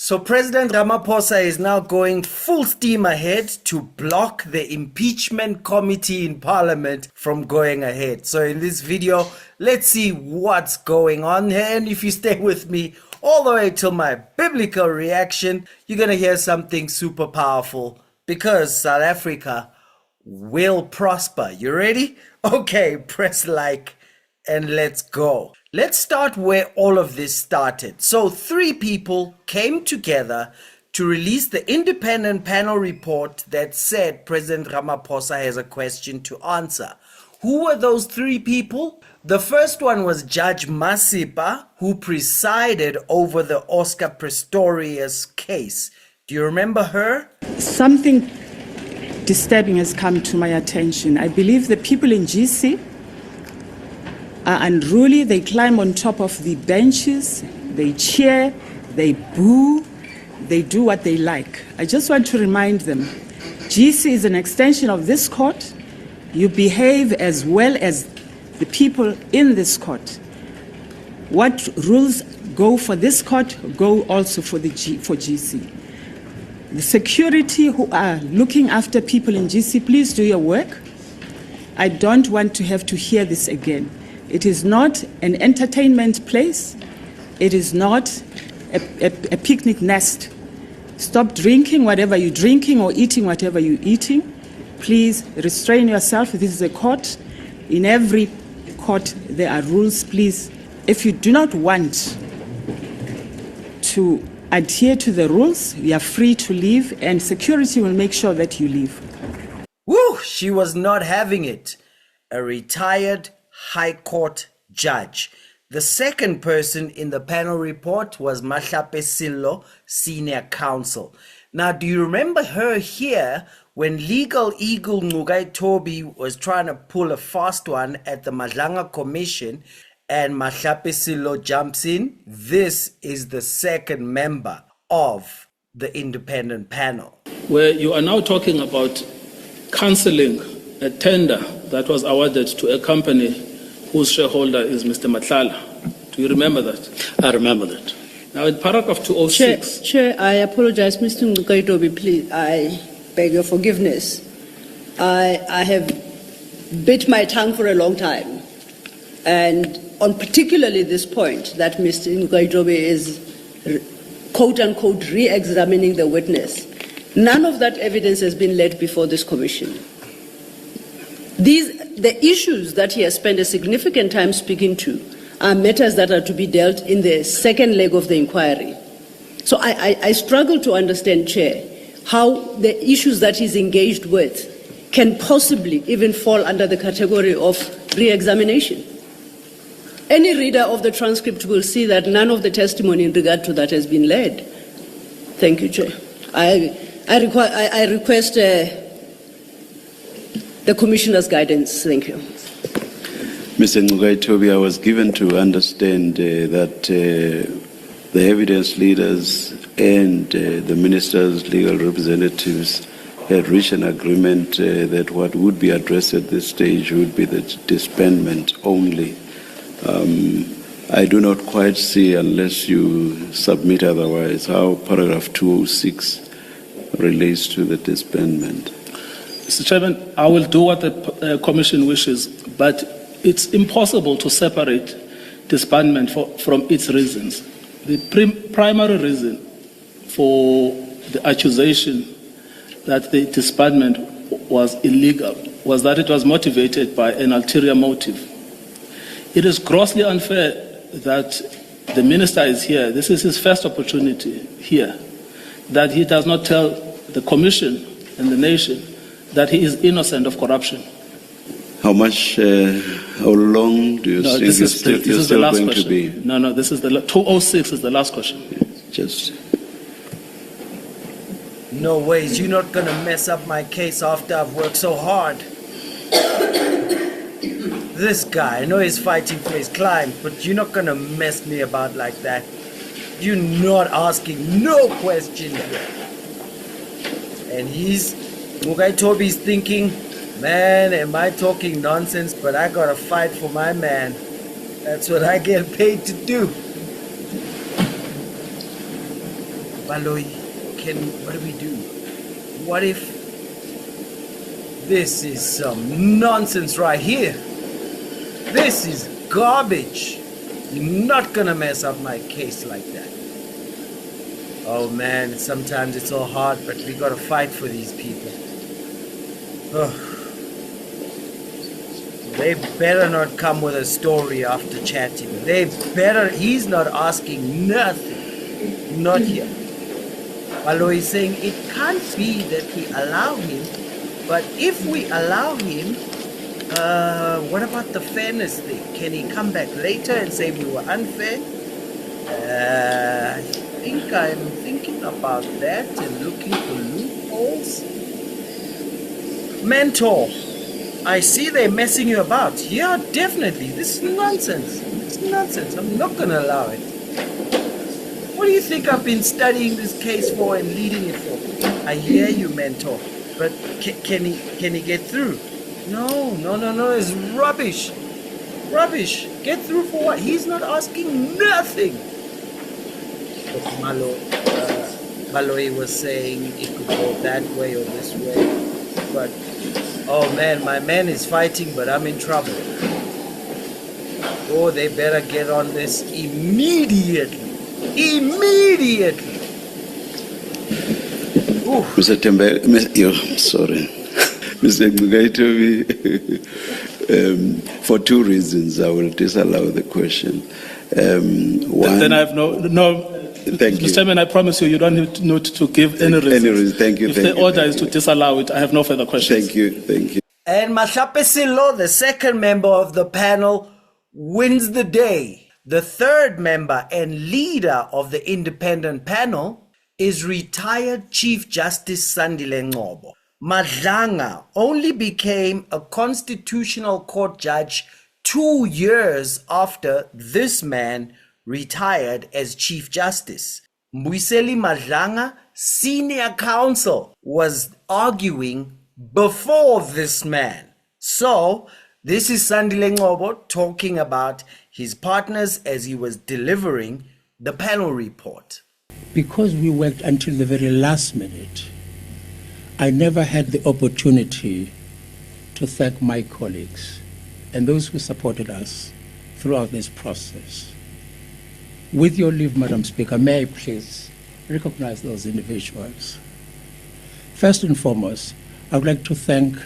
So President Ramaphosa is now going full steam ahead to block the impeachment committee in Parliament from going ahead. So in this video, let's see what's going on here. And if you stay with me all the way till my biblical reaction, you're going to hear something super powerful because South Africa will prosper. You ready? Okay, press like and let's go. Let's start where all of this started. So 3 people came together to release the independent panel report that said President Ramaphosa has a question to answer. Who were those 3 people? The first one was Judge Masipa, who presided over the Oscar Pistorius case. Do you remember her? Something disturbing has come to my attention. I believe the people in GC are unruly. They climb on top of the benches, they cheer, they boo, they do what they like. I just want to remind them, GC is an extension of this court. You behave as well as the people in this court. What rules go for this court go also for GC. The security who are looking after people in GC, please do your work. I don't want to have to hear this again. It is not an entertainment place. It is not a picnic nest. Stop drinking whatever you're drinking or eating whatever you're eating. Please restrain yourself. This is a court. In every court, there are rules. Please, if you do not want to adhere to the rules, you are free to leave, and security will make sure that you leave. Woo! She was not having it. A retired High Court judge. The second person in the panel report was Mahlape Sello, senior counsel. Now, do you remember her here when legal eagle Thokozile was trying to pull a fast one at the Madlanga Commission and Mahlape Sello jumps in? This is the second member of the independent panel. Where you are now talking about cancelling a tender that was awarded to a company whose shareholder is Mr. Mahlape. Do you remember that? I remember that. Now, in paragraph 206... Chair, I apologize, Mr. Ngcobo, please. I beg your forgiveness. I have bit my tongue for a long time. And on particularly this point that Mr. Ngcobo is, quote-unquote, re-examining the witness. None of that evidence has been laid before this commission. The issues that he has spent a significant time speaking to are matters that are to be dealt in the second leg of the inquiry. So I struggle to understand, Chair, how the issues that he's engaged with can possibly even fall under the category of re-examination. Any reader of the transcript will see that none of the testimony in regard to that has been laid. Thank you, Chair. I request the Commissioner's guidance. Thank you. Mr. Ngcobo, I was given to understand that the evidence leaders and the minister's legal representatives had reached an agreement that what would be addressed at this stage would be the disbandment only. I do not quite see, unless you submit otherwise, how paragraph 206 relates to the disbandment. Mr. Chairman, I will do what the Commission wishes, but it's impossible to separate disbandment from its reasons. The primary reason for the accusation that the disbandment was illegal was that it was motivated by an ulterior motive. It is grossly unfair that the minister is here. This is his first opportunity here, that he does not tell the Commission and the nation that he is innocent of corruption. How long do you think this is the last going question. to be? No, this is the 206 is the last question. Just... No ways, you're not gonna mess up my case after I've worked so hard. This guy, I know he's fighting for his client, but you're not gonna mess me about like that. You're not asking no question here. And Toby's thinking, man, am I talking nonsense? But I gotta fight for my man. That's what I get paid to do. Baloyi, what do we do? What if this is some nonsense right here? This is garbage. You're not gonna mess up my case like that. Oh man, sometimes it's all hard, but we gotta fight for these people. Oh. They better not come with a story after chatting. He's not asking nothing. Not here. Palo is saying it can't be that we allow him, but if we allow him, what about the fairness thing? Can he come back later and say we were unfair? I think I'm thinking about that and looking for loopholes. Mentor, I see they're messing you about. Yeah, definitely. This is nonsense. It's nonsense. I'm not going to allow it. What do you think I've been studying this case for and leading it for? I hear you, mentor. But can he get through? No. It's rubbish. Rubbish. Get through for what? He's not asking nothing. Maloi was saying it could go that way or this way. But, oh man, my man is fighting, but I'm in trouble. Oh, they better get on this immediately. Immediately. Ooh. Mr. Tembe, sorry. Mr. Ngcobo, for two reasons, I will disallow the question. One, then I have no. Thank you. Mr. Chairman, I promise you, you don't need to give any reason. Any reason. Thank you. If the order is to disallow it, I have no further questions. Thank you. And Mahlape Sello, the second member of the panel, wins the day. The third member and leader of the independent panel is retired Chief Justice Sandile Ngcobo. Madlanga only became a constitutional court judge 2 years after this man retired as Chief Justice. Mbuyiseli Madlanga, senior counsel, was arguing before this man. So, this is Sandile Ngcobo talking about his partners as he was delivering the panel report. Because we worked until the very last minute, I never had the opportunity to thank my colleagues and those who supported us throughout this process. With your leave, Madam Speaker, may I please recognize those individuals. First and foremost, I would like to thank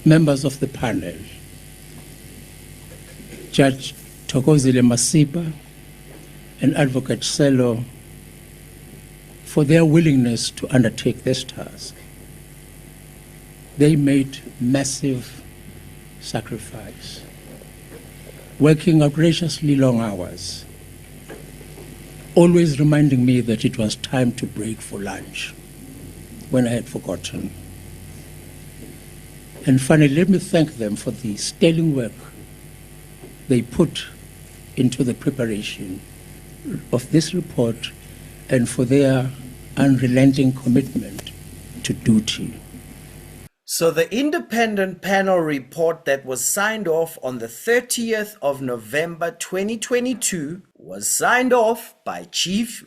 members of the panel, Judge Thokozile Masipa and Advocate Sello, for their willingness to undertake this task. They made massive sacrifice, working outrageously long hours, always reminding me that it was time to break for lunch when I had forgotten. And finally, let me thank them for the sterling work they put into the preparation of this report and for their unrelenting commitment to duty. So the independent panel report that was signed off on the 30th of November 2022 was signed off by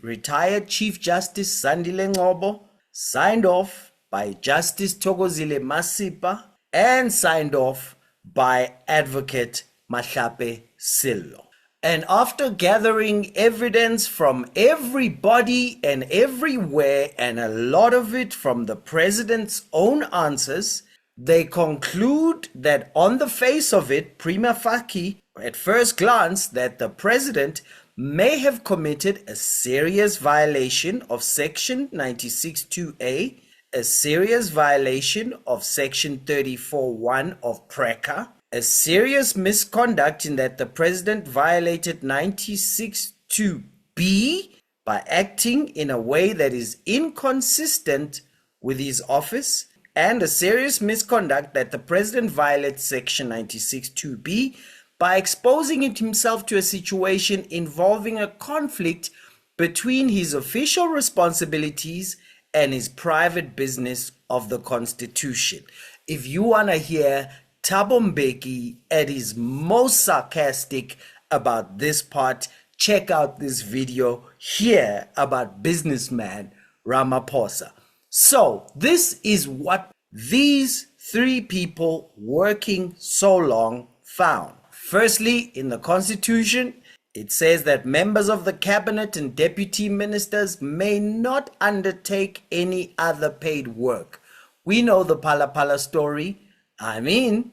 retired Chief Justice Sandile Ngcobo, signed off by Justice Thokozile Masipa, and signed off by Advocate Mahlape Sello. And after gathering evidence from everybody and everywhere, and a lot of it from the president's own answers, they conclude that on the face of it, prima facie, at first glance, that the president may have committed a serious violation of Section 96(2)(a), a serious violation of Section 34(1) of PRECA, a serious misconduct in that the president violated 96(2)(b) by acting in a way that is inconsistent with his office, and a serious misconduct that the president violates Section 96(2)(b) by exposing himself to a situation involving a conflict between his official responsibilities and his private business of the Constitution. If you want to hear Thabo Mbeki at his most sarcastic about this part, check out this video here about businessman Ramaphosa. So this is what these three people working so long found. Firstly, in the Constitution, it says that members of the cabinet and deputy ministers may not undertake any other paid work. We know the Phala Phala story. I mean,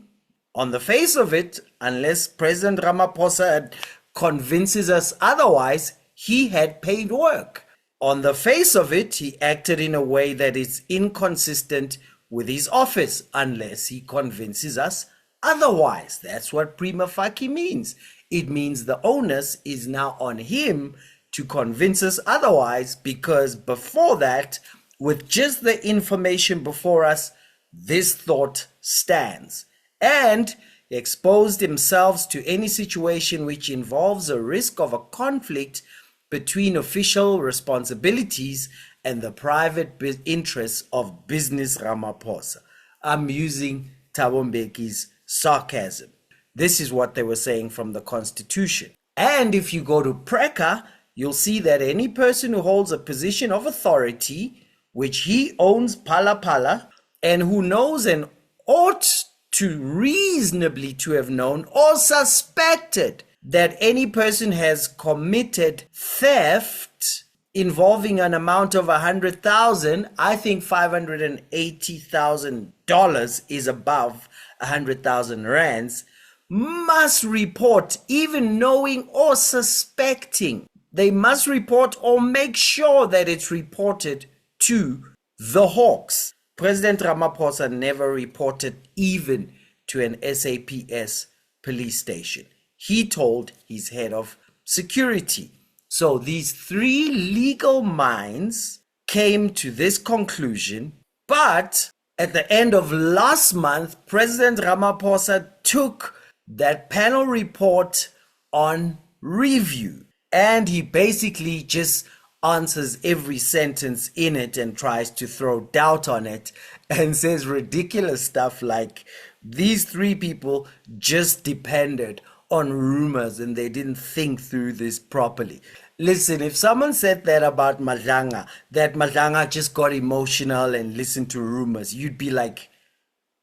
on the face of it, unless President Ramaphosa convinces us otherwise, he had paid work. On the face of it, he acted in a way that is inconsistent with his office, unless he convinces us otherwise. That's what prima facie means. It means the onus is now on him to convince us otherwise, because before that, with just the information before us, this thought stands. And exposed themselves to any situation which involves a risk of a conflict between official responsibilities and the private interests of business Ramaphosa. I'm using Thabo Mbeki's sarcasm. This is what they were saying from the Constitution. And if you go to Preka, you'll see that any person who holds a position of authority, which he owns Phala Phala, and who knows and ought to reasonably to have known or suspected that any person has committed theft involving an amount of 100,000, I think $580,000 is above 100,000 rands, must report, even knowing or suspecting. They must report or make sure that it's reported to the Hawks. President Ramaphosa never reported even to an SAPS police station. He told his head of security. So these three legal minds came to this conclusion, but at the end of last month, President Ramaphosa took that panel report on review, and he basically just answers every sentence in it and tries to throw doubt on it and says ridiculous stuff like these three people just depended on rumors and they didn't think through this properly. Listen, if someone said that about Madlanga, that Madlanga just got emotional and listened to rumors, you'd be like,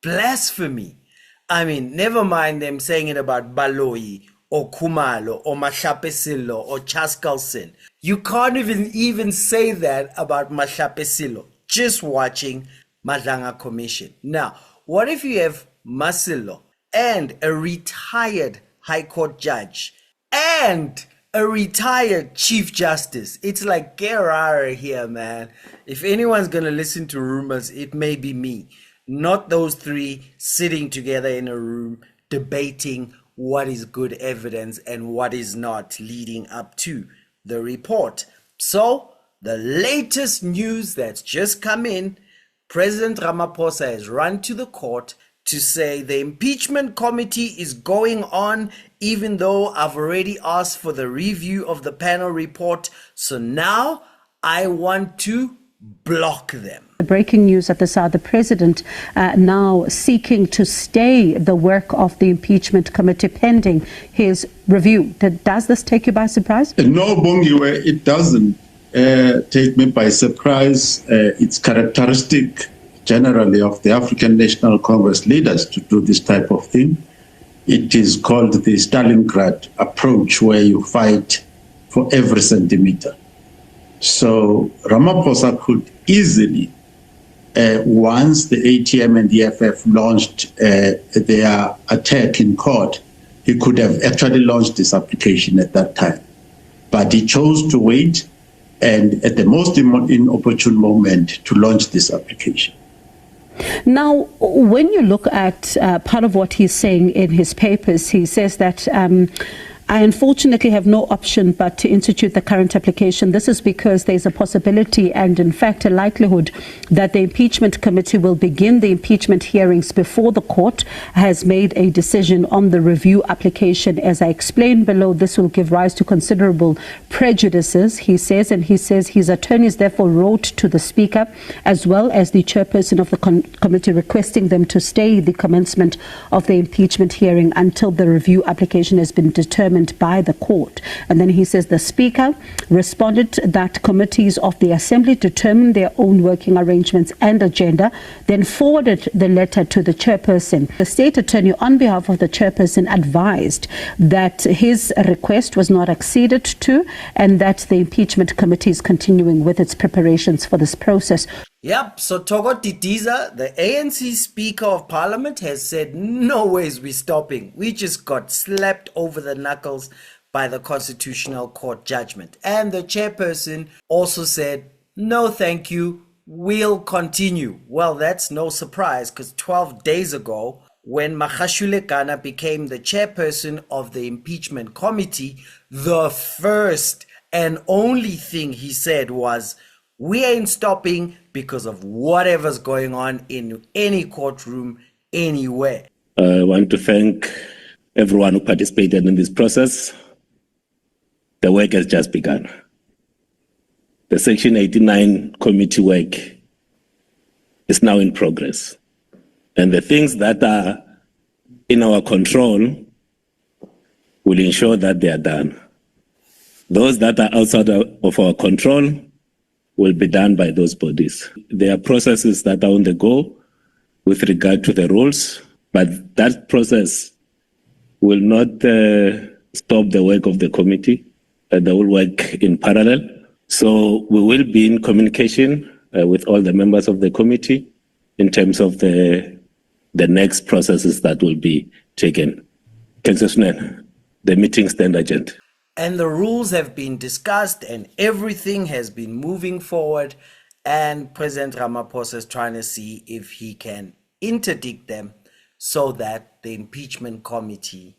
blasphemy. I mean, never mind them saying it about Baloyi or Khumalo or Mahlape Sello or Chaskalson. You can't even say that about Mahlape Sello, just watching Madlanga Commission. Now, what if you have Masello and a retired High Court judge and a retired Chief Justice? It's like Gerara here, man. If anyone's going to listen to rumors, it may be me. Not those three sitting together in a room debating what is good evidence and what is not leading up to the report. So, the latest news that's just come in, President Ramaphosa has run to the court to say the impeachment committee is going on, even though I've already asked for the review of the panel report. So now I want to block them. Breaking news at the South, the president now seeking to stay the work of the impeachment committee pending his review. Does this take you by surprise? No, Bongiwe, it doesn't take me by surprise. It's characteristic generally of the African National Congress leaders to do this type of thing. It is called the Stalingrad approach, where you fight for every centimeter. So Ramaphosa could easily, once the ATM and the FF launched their attack in court, he could have actually launched this application at that time. But he chose to wait and at the most inopportune moment to launch this application. Now, when you look at part of what he's saying in his papers, he says that I unfortunately have no option but to institute the current application. This is because there's a possibility and in fact a likelihood that the impeachment committee will begin the impeachment hearings before the court has made a decision on the review application. As I explained below, this will give rise to considerable prejudices, he says, and he says his attorneys therefore wrote to the Speaker as well as the chairperson of the committee requesting them to stay the commencement of the impeachment hearing until the review application has been determined determined by the court. And then he says the Speaker responded that committees of the Assembly determine their own working arrangements and agenda, then forwarded the letter to the chairperson. The State Attorney, on behalf of the chairperson, advised that his request was not acceded to and that the impeachment committee is continuing with its preparations for this process. Yep, so Thoko Didiza, the ANC Speaker of Parliament, has said no ways we're stopping. We just got slapped over the knuckles by the Constitutional Court judgment. And the chairperson also said, no thank you, we'll continue. Well, that's no surprise, because 12 days ago, when Makashule Gana became the chairperson of the impeachment committee, the first and only thing he said was, we ain't stopping because of whatever's going on in any courtroom anywhere. I want to thank everyone who participated in this process. The work has just begun. The Section 89 committee work is now in progress. And the things that are in our control will ensure that they are done. Those that are outside of our control will be done by those bodies. There are processes that are on the go with regard to the rules, but that process will not stop the work of the committee. They will work in parallel. So we will be in communication with all the members of the committee in terms of the next processes that will be taken. The meeting stand agenda. And the rules have been discussed and everything has been moving forward, and President Ramaphosa is trying to see if he can interdict them so that the impeachment committee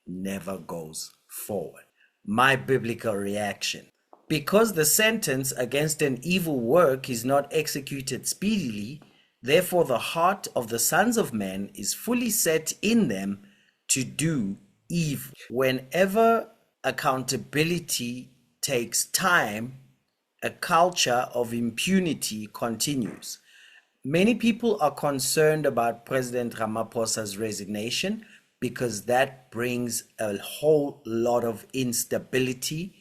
never goes forward. My biblical reaction: because the sentence against an evil work is not executed speedily, therefore the heart of the sons of men is fully set in them to do evil. Whenever accountability takes time, a culture of impunity continues. Many people are concerned about President Ramaphosa's resignation because that brings a whole lot of instability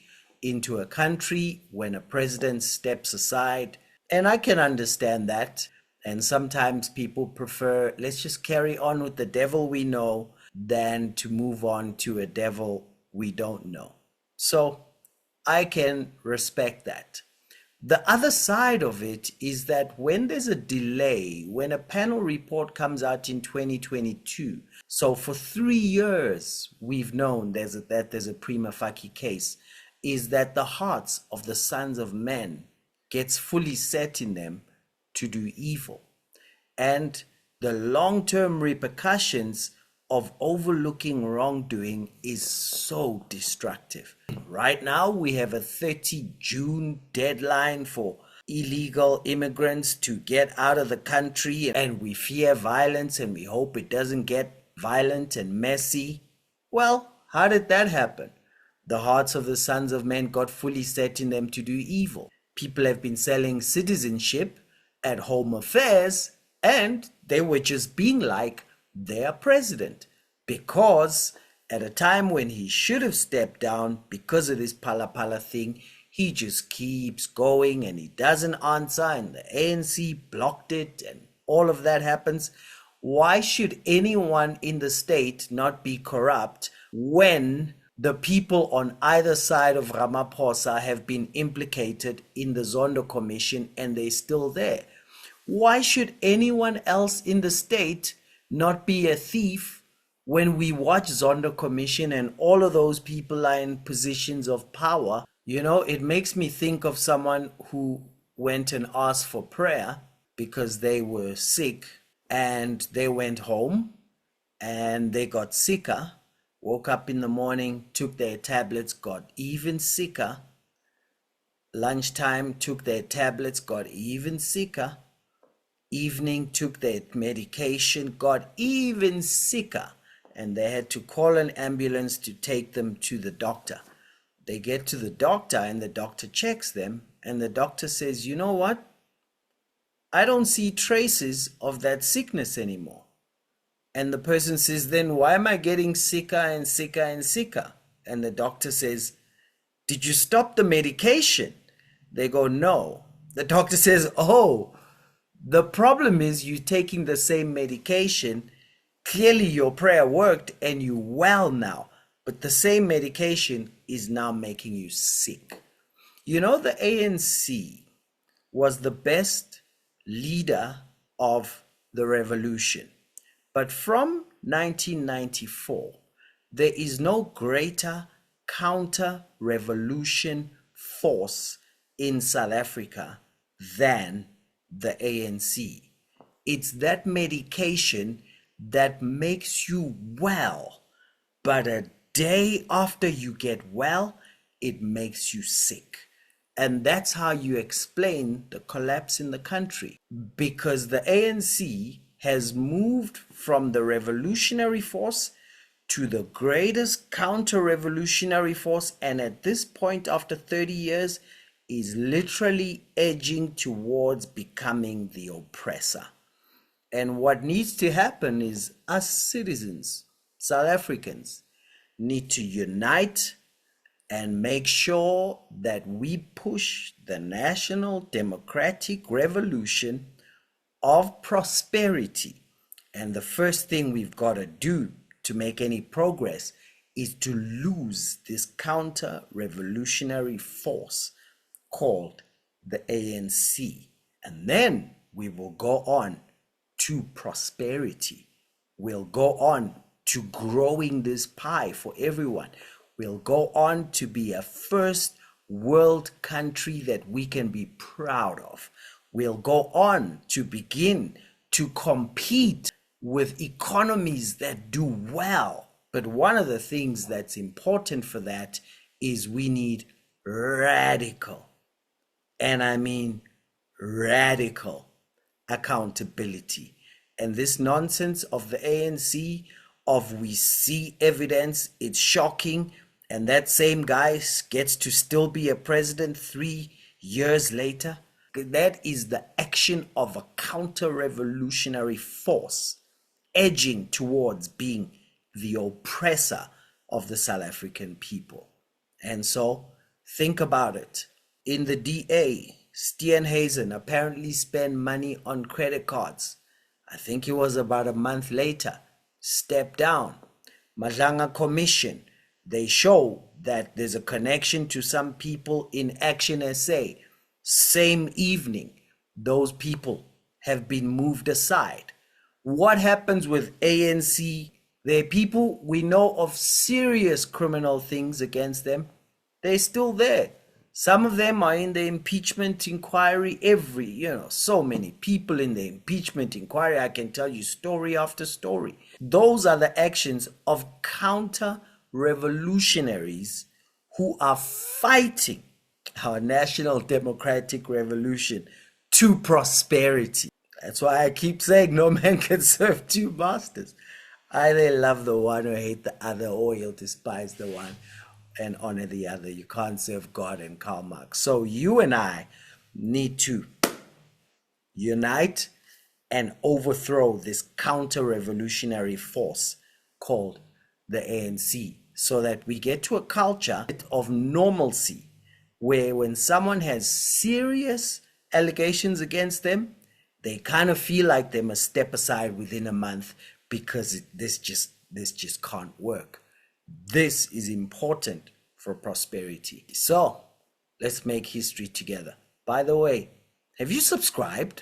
into a country when a president steps aside. And I can understand that. And sometimes people prefer, let's just carry on with the devil we know than to move on to a devil we don't know. So I can respect that. The other side of it is that when there's a delay, when a panel report comes out in 2022, so for 3 years we've known that there's a prima facie case, is that the hearts of the sons of men gets fully set in them to do evil. And the long-term repercussions of overlooking wrongdoing is so destructive. Right now, we have a 30 June deadline for illegal immigrants to get out of the country, and we fear violence and we hope it doesn't get violent and messy. Well, how did that happen? The hearts of the sons of men got fully set in them to do evil. People have been selling citizenship at Home Affairs, and they were just being like their president, because at a time when he should have stepped down because of this Phala Phala thing, he just keeps going and he doesn't answer, and the ANC blocked it and all of that happens. Why should anyone in the state not be corrupt when the people on either side of Ramaphosa have been implicated in the Zondo Commission and they're still there? Why should anyone else in the state not be a thief when we watch Zondo Commission and all of those people are in positions of power? You know, it makes me think of someone who went and asked for prayer because they were sick, and they went home and they got sicker, woke up in the morning, took their tablets, got even sicker. Lunchtime, took their tablets, got even sicker. Evening, took their medication, got even sicker, and they had to call an ambulance to take them to the doctor. They get to the doctor and the doctor checks them, and the doctor says, you know what? I don't see traces of that sickness anymore. And the person says, then why am I getting sicker and sicker and sicker? And the doctor says, "Did you stop the medication?" They go, "No." The doctor says, "Oh, the problem is you taking the same medication. Clearly your prayer worked and you well now, but the same medication is now making you sick." You know, the ANC was the best leader of the revolution. But from 1994, there is no greater counter-revolution force in South Africa than the ANC. It's that medication that makes you well, but a day after you get well, it makes you sick. And that's how you explain the collapse in the country, because the ANC has moved from the revolutionary force to the greatest counter-revolutionary force, and at this point, after 30 years, is literally edging towards becoming the oppressor. And what needs to happen is us citizens, South Africans, need to unite and make sure that we push the national democratic revolution of prosperity. And the first thing we've got to do to make any progress is to lose this counter-revolutionary force called the ANC. And then we will go on to prosperity. We'll go on to growing this pie for everyone. We'll go on to be a first world country that we can be proud of. We'll go on to begin to compete with economies that do well. But one of the things that's important for that is we need radical, and I mean radical, accountability. And this nonsense of the ANC, of we see evidence, it's shocking, and that same guy gets to still be a president 3 years later. That is the action of a counter-revolutionary force edging towards being the oppressor of the South African people. And so think about it. In the DA, Steenhuisen apparently spent money on credit cards. I think it was about a month later, stepped down. Madlanga Commission, they show that there's a connection to some people in Action SA. Same evening, those people have been moved aside. What happens with ANC? There are people we know of serious criminal things against them. They're still there. Some of them are in the impeachment inquiry. So many people in the impeachment inquiry. I can tell you story after story. Those are the actions of counter-revolutionaries who are fighting our national democratic revolution to prosperity. That's why I keep saying no man can serve two masters. Either love the one or hate the other, or you'll despise the one and honor the other. You can't serve God and Karl Marx. So you and I need to unite and overthrow this counter-revolutionary force called the ANC, so that we get to a culture of normalcy, where when someone has serious allegations against them, they kind of feel like they must step aside within a month, because this just can't work. This is important for prosperity. So let's make history together. By the way, have you subscribed?